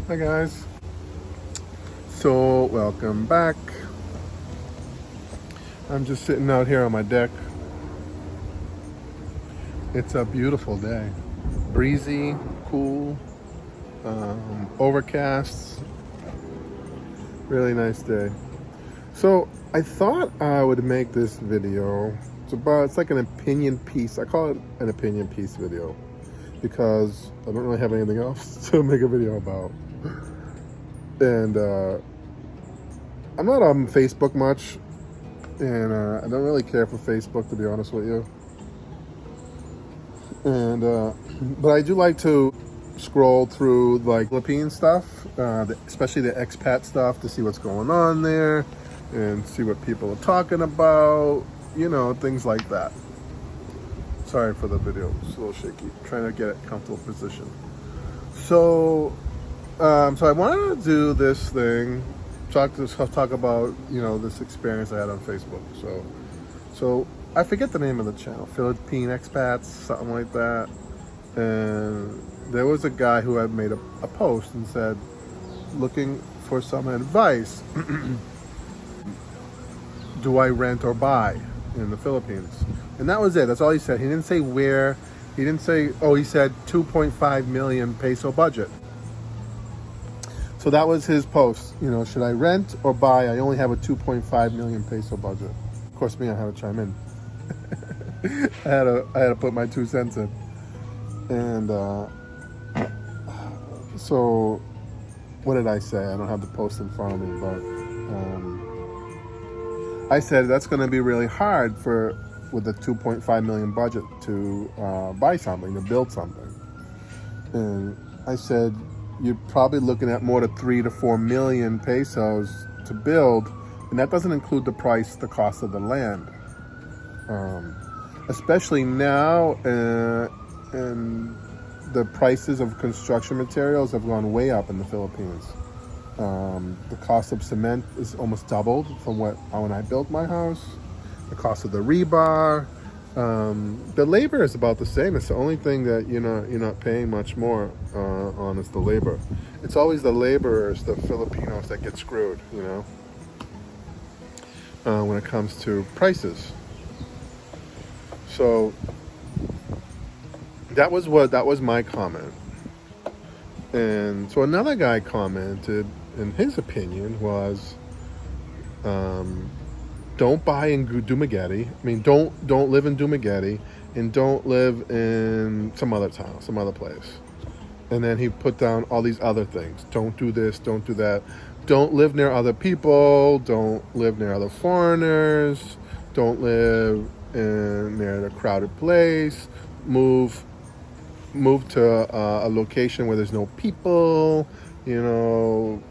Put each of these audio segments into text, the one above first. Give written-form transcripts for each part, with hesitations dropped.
Hi guys. So welcome back. I'm just sitting out here on my deck. It's a beautiful day. Breezy, cool, overcast. Really nice day. So I thought I would make this video. It's like an opinion piece. I call it an opinion piece video because I don't really have anything else to make a video about. And I'm not on Facebook much, and I don't really care for Facebook, to be honest with you. And but I do like to scroll through like Philippine stuff, especially the expat stuff, to see what's going on there and see what people are talking about, things like that. Sorry for the video, it's a little shaky. Trying to get a comfortable position. So I wanted to do this thing, talk about this experience I had on Facebook. So I forget the name of the channel, Philippine Expats, something like that. And there was a guy who had made a post and said, looking for some advice. Do I rent or buy in the Philippines? And that was it. That's all he said. He didn't say where. He didn't say, he said 2.5 million peso budget. So that was his post. Should I rent or buy? I only have a 2.5 million peso budget. Of course, I had to chime in. I had to put my 2 cents in. And so what did I say? I don't have the post in front of me, but I said that's going to be really hard with a 2.5 million budget to buy something, to build something. And I said you're probably looking at more than 3 to 4 million pesos to build, and that doesn't include the cost of the land. Especially now, and the prices of construction materials have gone way up in the Philippines. The cost of cement is almost doubled from when I built my house. The cost of the rebar, the labor is about the same. It's the only thing that you're not paying much more on is the labor. It's always the laborers, the Filipinos, that get screwed. When it comes to prices. So that was my comment. And so another guy commented, and his opinion was, don't buy in Dumaguete. I mean, don't live in Dumaguete, and don't live in some other town, some other place. And then he put down all these other things. Don't do this, don't do that. Don't live near other people. Don't live near other foreigners. Don't live near the crowded place. Move to a location where there's no people. Move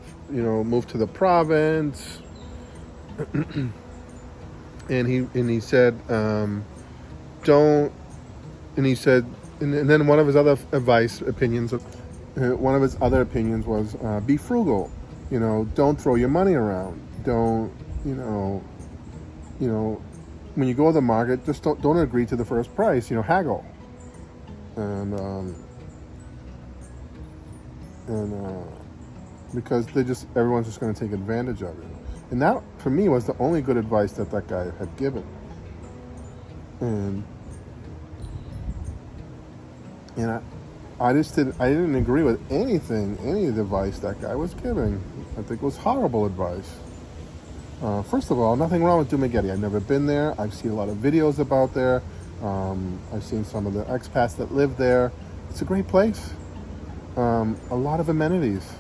to the province. and he said, don't. And he said, and then one of his other opinions was, be frugal. Don't throw your money around. Don't, when you go to the market, just don't agree to the first price. Haggle. And because everyone's just going to take advantage of it. And that, for me, was the only good advice that guy had given. And I didn't agree with any of the advice that guy was giving. I think it was horrible advice. First of all, nothing wrong with Dumaguete. I've never been there. I've seen a lot of videos about there. I've seen some of the expats that live there. It's a great place. A lot of amenities.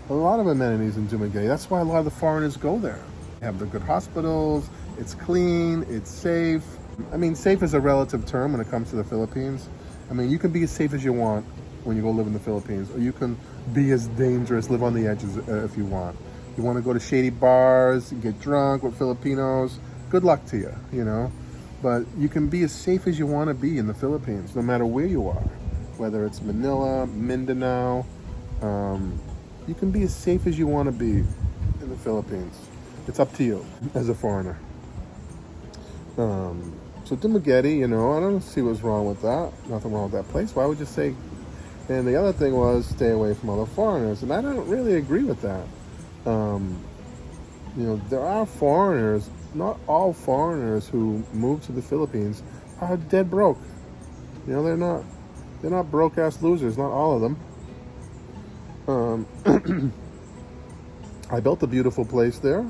In Dumaguete. That's why a lot of the foreigners go there. They have the good hospitals. It's clean. It's safe. I mean, safe is a relative term when it comes to the Philippines. I mean, you can be as safe as you want when you go live in the Philippines, or you can be as dangerous, live on the edges if you want. You want to go to shady bars and get drunk with Filipinos, good luck to you, But you can be as safe as you want to be in the Philippines, no matter where you are. Whether it's Manila, Mindanao, you can be as safe as you want to be in the Philippines. It's up to you as a foreigner. So Dumaguete, I don't see what's wrong with that. Nothing wrong with that place. Why would you say And the other thing was stay away from other foreigners, and I don't really agree with that. Um, there are foreigners. Not all foreigners who move to the Philippines are dead broke. They're not broke ass losers. Not all of them. I built a beautiful place there.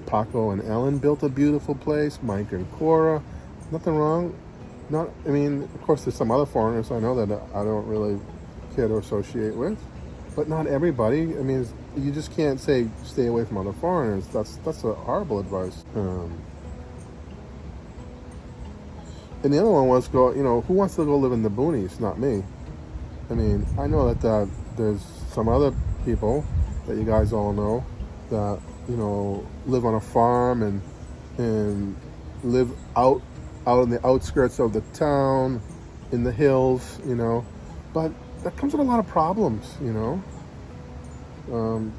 Paco and Ellen built a beautiful place. Mike and Cora, nothing wrong. I mean, of course, there's some other foreigners I know that I don't really care to associate with, but not everybody. I mean, you just can't say stay away from other foreigners. That's a horrible advice. And the other one was who wants to go live in the boonies? Not me. I mean, I know that there's some other people that you guys all know that live on a farm and live out in the outskirts of the town, in the hills, but that comes with a lot of problems, the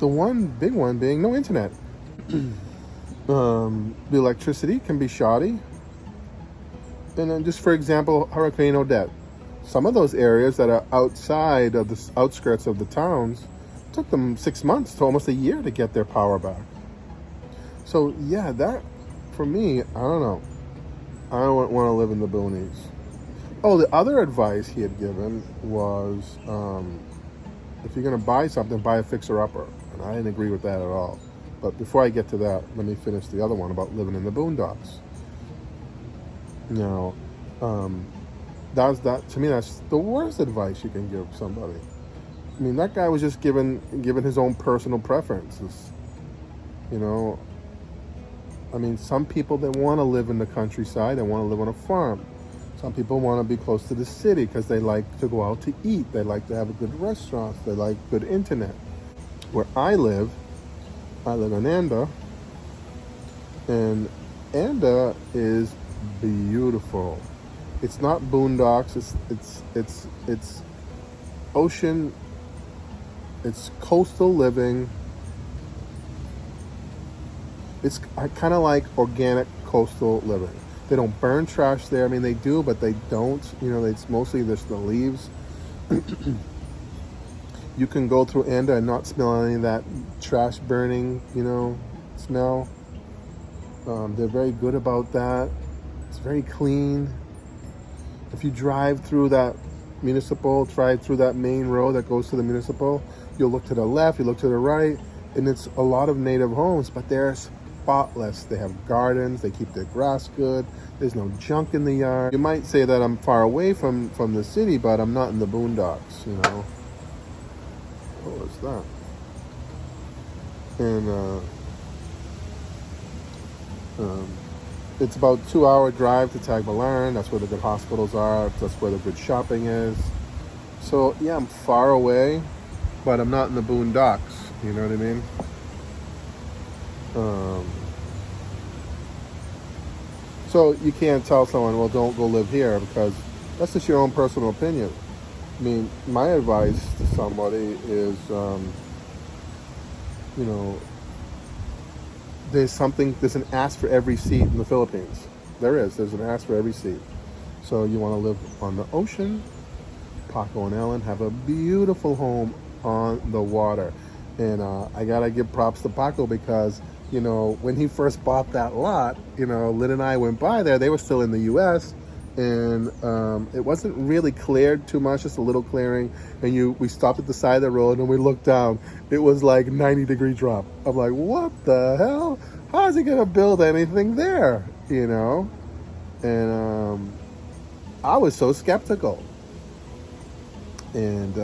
one big one being no internet. The electricity can be shoddy. And then just for example, Hurricane Odette. Some of those areas that are outside of the outskirts of the towns took them 6 months to almost a year to get their power back. So yeah, that for me, I don't know. I don't want to live in the boonies. Oh, the other advice he had given was, if you're going to buy something, buy a fixer-upper. And I didn't agree with that at all. But before I get to that, let me finish the other one about living in the boondocks. To me, that's the worst advice you can give somebody. I mean, that guy was just given his own personal preferences. I mean, some people, they want to live in the countryside. They want to live on a farm. Some people want to be close to the city because they like to go out to eat. They like to have a good restaurant. They like good internet. Where I live in Anda, and Anda is beautiful. It's not boondocks. It's ocean. It's coastal living. It's kind of like organic coastal living. They don't burn trash there. I mean, they do, but they don't. It's mostly just the leaves. You can go through Anda and not smell any of that trash burning, smell. They're very good about that. It's very clean. If you drive through that main road that goes to the municipal, you'll look to the left, you look to the right, and it's a lot of native homes, but they're spotless. They have gardens, they keep their grass good, there's no junk in the yard. You might say that I'm far away from the city, but I'm not in the boondocks, What was that? And it's about 2-hour drive to Tagbilaran. That's where the good hospitals are. That's where the good shopping is. So yeah, I'm far away, but I'm not in the boondocks. You know what I mean? So you can't tell someone, well, don't go live here, because that's just your own personal opinion. I mean, my advice to somebody is, there's an ass for every seat in the Philippines. There's an ass for every seat. So you want to live on the ocean. Paco and Ellen have a beautiful home on the water. And I got to give props to Paco because, when he first bought that lot, Lynn and I went by there. They were still in the U.S., and it wasn't really cleared too much, just a little clearing. And we stopped at the side of the road and we looked down. It was like 90-degree drop. I'm like, what the hell? How is he gonna build anything there? And I was so skeptical. And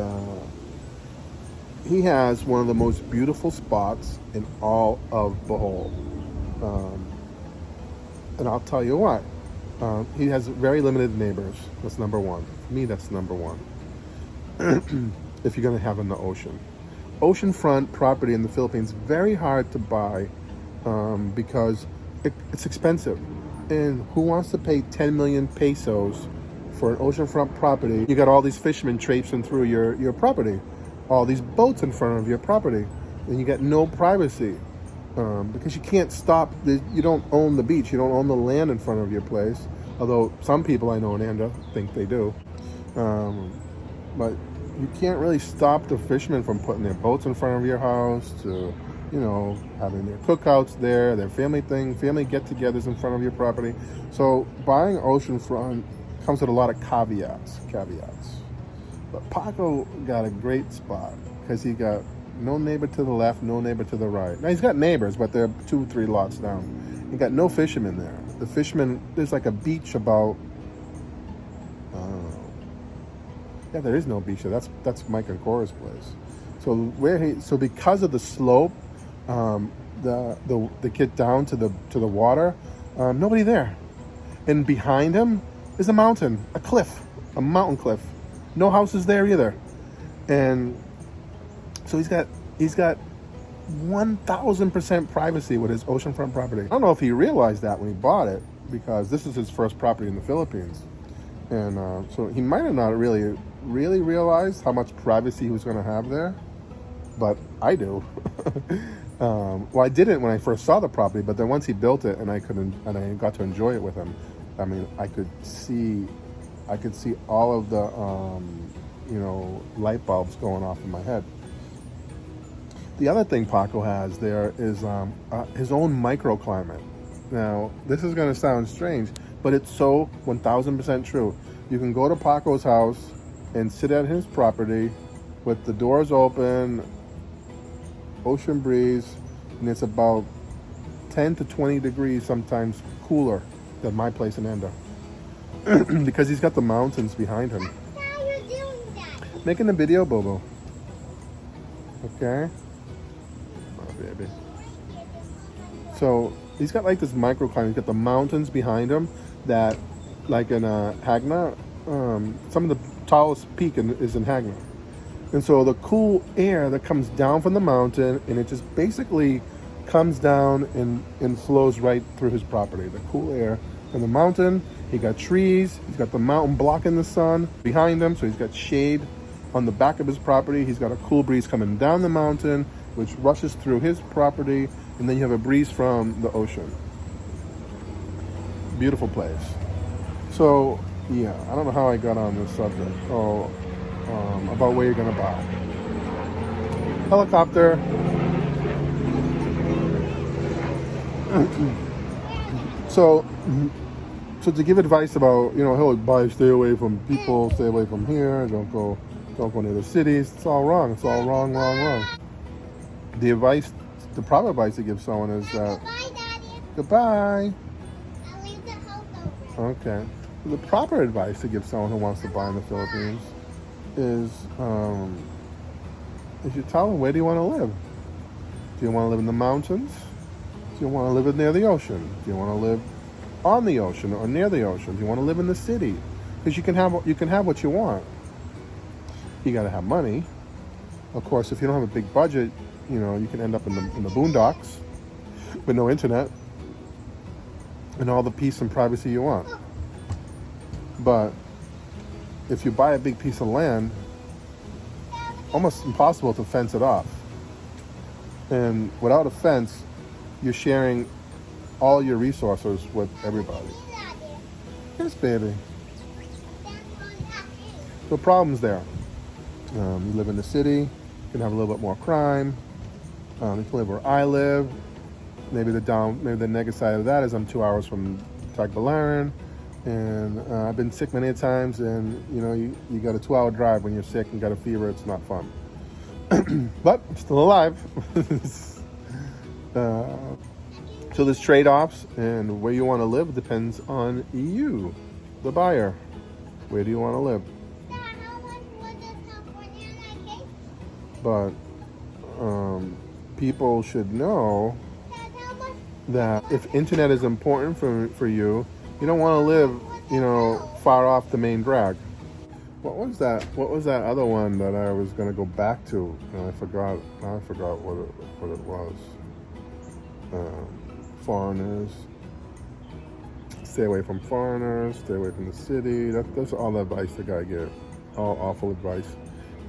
he has one of the most beautiful spots in all of Bohol. And I'll tell you what. He has very limited neighbors. That's number one. For me, that's number one. If you're going to have in the ocean. Oceanfront property in the Philippines, very hard to buy because it's expensive. And who wants to pay 10 million pesos for an oceanfront property? You got all these fishermen traipsing through your property. All these boats in front of your property. And you got no privacy. Because you can't stop, you don't own the beach, you don't own the land in front of your place, although some people I know in Anda think they do. But you can't really stop the fishermen from putting their boats in front of your house, to, you know, having their cookouts there, their family get-togethers in front of your property. So buying oceanfront comes with a lot of caveats. But Paco got a great spot because he got no neighbor to the left, no neighbor to the right. Now he's got neighbors, but they're 2-3 lots down. He got no fishermen there. The fishermen, there's like a beach about, yeah, there is no beach there. That's Mike and Cora's place. So because of the slope, the get down to the water, nobody there. And behind him is a mountain, a mountain cliff. No houses there either. And so he's got 1,000% privacy with his oceanfront property. I don't know if he realized that when he bought it, because this is his first property in the Philippines. And so he might have not really realized how much privacy he was going to have there. But I do. Well, I didn't when I first saw the property, but then once he built it and I got to enjoy it with him, I mean, I could see all of the light bulbs going off in my head. The other thing Paco has there is his own microclimate. Now, this is going to sound strange, but it's so 1,000% true. You can go to Paco's house and sit at his property with the doors open, ocean breeze, and it's about 10 to 20 degrees, sometimes cooler than my place in Enda. Because he's got the mountains behind him. How are you doing that? Making a video, Bobo. Okay? Oh, baby. So, he's got like this microclimate. He's got the mountains behind him that, like in Hagna, some of the tallest peak is in Hagna. And so the cool air that comes down from the mountain, and it just basically comes down and flows right through his property. The cool air from the mountain. He got trees. He's got the mountain blocking the sun behind him, so he's got shade on the back of his property. He's got a cool breeze coming down the mountain, which rushes through his property, and then you have a breeze from the ocean. Beautiful place. So, yeah, I don't know how I got on this subject. About where you're gonna buy. Helicopter. So to give advice about, stay away from people, stay away from here, don't go near the cities. It's all wrong. It's all wrong. The proper advice to give someone is that Goodbye, Daddy. goodbye. I'll leave the house open. Okay. The proper advice to give someone who wants to buy in the Philippines is you tell them, where do you want to live? Do you want to live in the mountains? Do you want to live near the ocean? Do you want to live on the ocean or near the ocean? Do you want to live in the city? Because you can have what you want. You got to have money. Of course, if you don't have a big budget, you can end up in the boondocks with no internet and all the peace and privacy you want. But if you buy a big piece of land, almost impossible to fence it off. And without a fence, you're sharing all your resources with everybody. Yes, baby. The problem's there. You live in the city, you can have a little bit more crime. You can live where I live. Maybe the negative side of that is I'm 2 hours from Tagbilaran. And I've been sick many times, and you got a 2-hour drive when you're sick and got a fever. It's not fun. But I'm still alive. So there's trade-offs, and where you want to live depends on you, the buyer. Where do you want to live? Dad, how much was the California cake? But people should know Dad, how much? that if internet is important for you, you don't want to live, far off the main drag. What was that other one that I was going to go back to? And I forgot what it was. Foreigners. Stay away from foreigners. Stay away from the city. That's all the advice the guy gave. All awful advice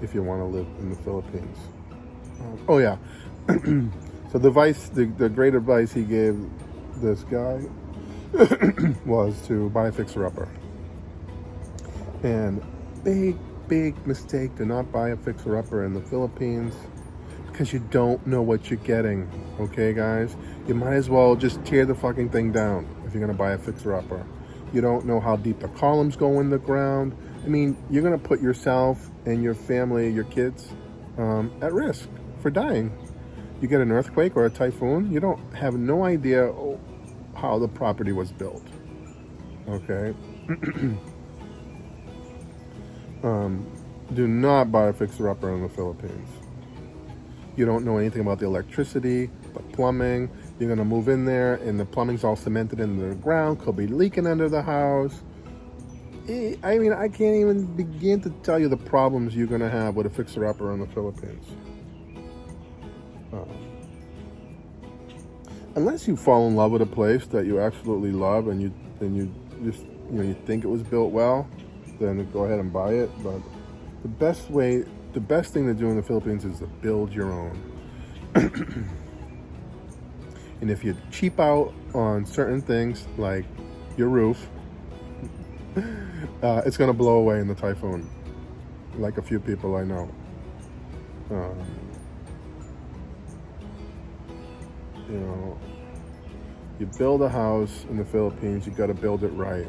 if you want to live in the Philippines. Oh yeah. So the great advice he gave this guy was to buy a fixer-upper. And big big mistake to not buy a fixer-upper in the Philippines because you don't know what you're getting, okay, guys? You might as well just tear the fucking thing down if you're going to buy a fixer-upper. You don't know how deep the columns go in the ground. I mean, you're going to put yourself and your family, your kids, at risk for dying. You get an earthquake or a typhoon, you don't have no idea how the property was built, okay? Do not buy a fixer-upper in the Philippines. You don't know anything about the electricity, the plumbing. You're going to move in there and the plumbing's all cemented into the ground, could be leaking under the house. I mean, I can't even begin to tell you the problems you're going to have with a fixer-upper in the Philippines. Unless you fall in love with a place that you absolutely love and you just, you think it was built well, then go ahead and buy it. But the best thing to do in the Philippines is to build your own. And if you cheap out on certain things like your roof, it's going to blow away in the typhoon, like a few people I know. You build a house in the Philippines, you got to build it right,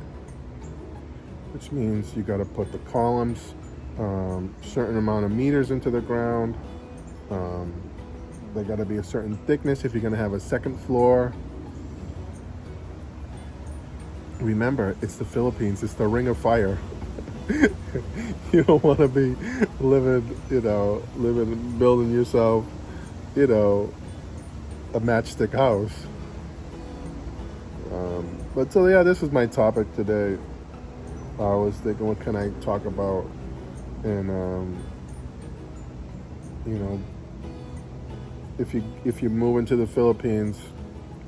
which means you got to put the columns certain amount of meters into the ground. They got to be a certain thickness if you're going to have a second floor. Remember, it's the Philippines, it's the ring of fire. You don't want to be building yourself, a matchstick house. But so yeah, this is my topic today. I was thinking, what can I talk about? And if you move into the Philippines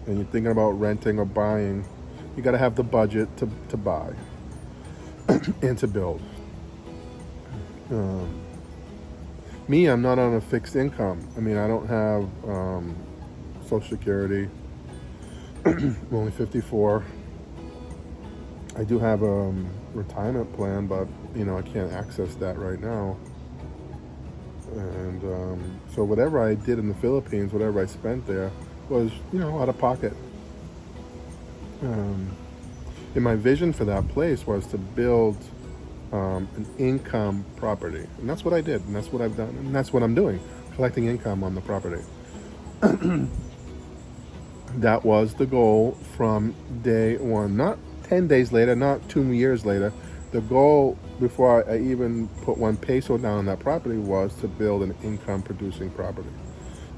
and you're thinking about renting or buying, you got to have the budget to buy and to build. Me, I'm not on a fixed income. I mean, I don't have Social Security. I'm only 54. I do have a retirement plan, but I can't access that right now. And so whatever I did in the Philippines, whatever I spent there, was out of pocket. And my vision for that place was to build an income property, and that's what I did, and that's what I've done, and that's what I'm doing, collecting income on the property. That was the goal from day one, not 10 days later, not 2 years later. The goal before I even put 1 peso down on that property was to build an income producing property.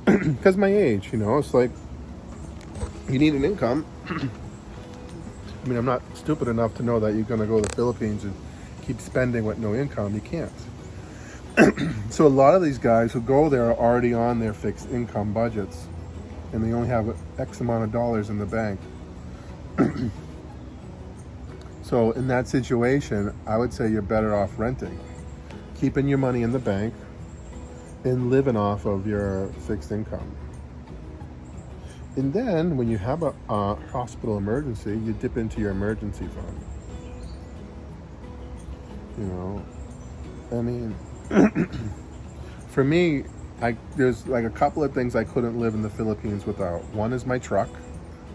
Because my age, it's like, you need an income. I mean, I'm not stupid enough to know that you're going to go to the Philippines and keep spending with no income. You can't. So a lot of these guys who go there are already on their fixed income budgets, and they only have X amount of dollars in the bank. So in that situation, I would say you're better off renting, keeping your money in the bank, and living off of your fixed income. And then when you have a hospital emergency, you dip into your emergency fund. I mean, for me, there's like a couple of things I couldn't live in the Philippines without. One is my truck,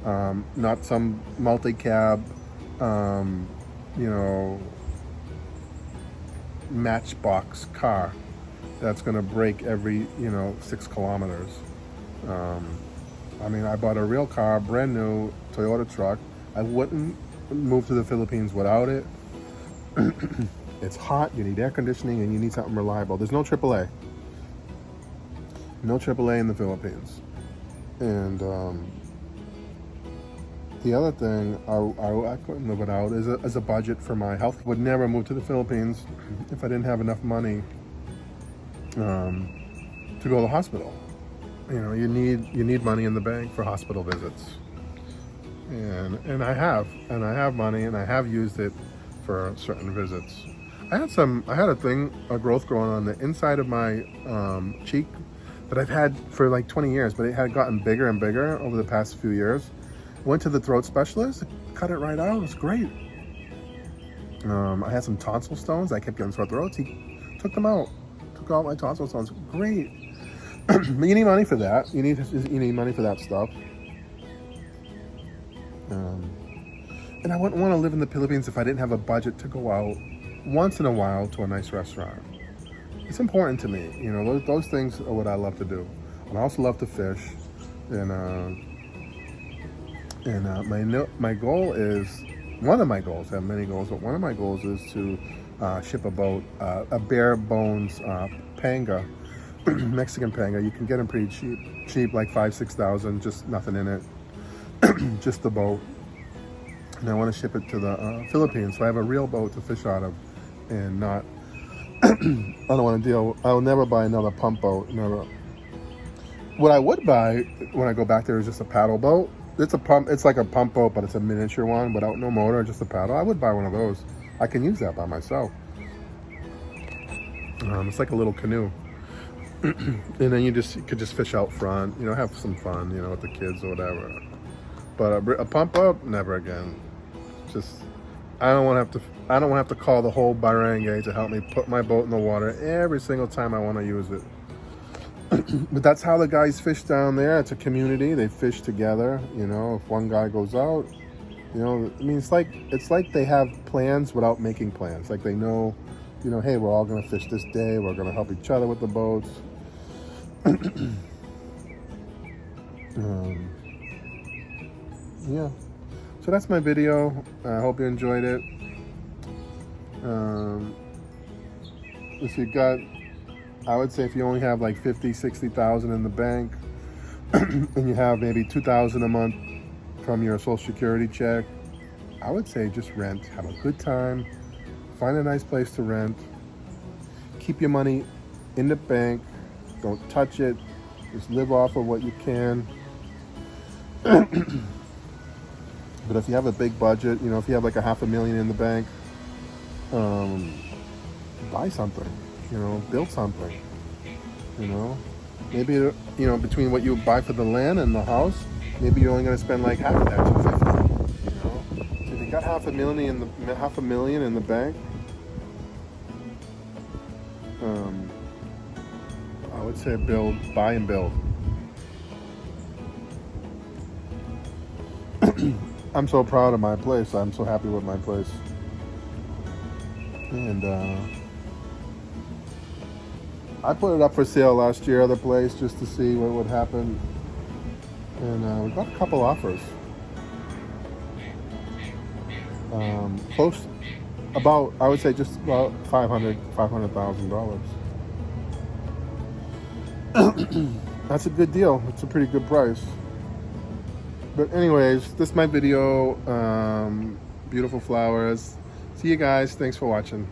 not some multi-cab, matchbox car that's going to break every 6 kilometers. I mean, I bought a real car, brand new Toyota truck. I wouldn't move to the Philippines without it. It's hot, you need air conditioning, and you need something reliable. There's no AAA. No AAA in the Philippines. And the other thing I couldn't live without is a budget for my health. Would never move to the Philippines if I didn't have enough money to go to the hospital. You need money in the bank for hospital visits. And I have money, and I have used it for certain visits. I had a growth growing on the inside of my cheek that I've had for like 20 years, but it had gotten bigger and bigger over the past few years. Went to the throat specialist, cut it right out. It was great. I had some tonsil stones. I kept getting sore throats. He Took them out. Took out my tonsil stones. Great. But you need money for that. You need money for that stuff. And I wouldn't want to live in the Philippines if I didn't have a budget to go out once in a while to a nice restaurant. It's important to me. You know, those things are what I love to do. And I also love to fish. And my goal is, one of my goals, I have many goals, but one of my goals is to ship a boat, a bare bones panga, Mexican panga. You can get them pretty cheap, like 5,000-6,000, just nothing in it, just the boat. And I want to ship it to the Philippines, so I have a real boat to fish out of, and not. I don't want to deal. I will never buy another pump boat. Never. What I would buy when I go back there is just a paddle boat. It's a pump. It's like a pump boat, but it's a miniature one without no motor, just a paddle. I would buy one of those. I can use that by myself. It's like a little canoe, and then you could just fish out front. You know, have some fun. You know, with the kids or whatever. But a pump boat, never again. Just I don't want to have to call the whole barangay to help me put my boat in the water every single time I want to use it. But that's how the guys fish down there. It's a community. They fish together. You know, if one guy goes out, you know, I mean, it's like they have plans without making plans. Like they know, you know, hey, we're all going to fish this day. We're going to help each other with the boats. Yeah. So that's my video. I hope you enjoyed it. If you got, I would say if you only have like 50, 60,000 in the bank, and you have maybe 2,000 a month from your Social Security check, I would say just rent. Have a good time. Find a nice place to rent. Keep your money in the bank. Don't touch it. Just live off of what you can. But if you have a big budget, you know, if you have like $500,000 in the bank, buy something, you know, build something, you know. Maybe, you know, between what you buy for the land and the house, maybe you're only going to spend like half of that, 250. You know, so if you got $500,000 in the bank, I would say buy and build. I'm so proud of my place. I'm so happy with my place. And I put it up for sale last year, the place, just to see what would happen. And we got a couple offers. Close, about, I would say just about $500,000. That's a good deal. It's a pretty good price. But anyways, this is my video. Beautiful flowers. See you guys. Thanks for watching.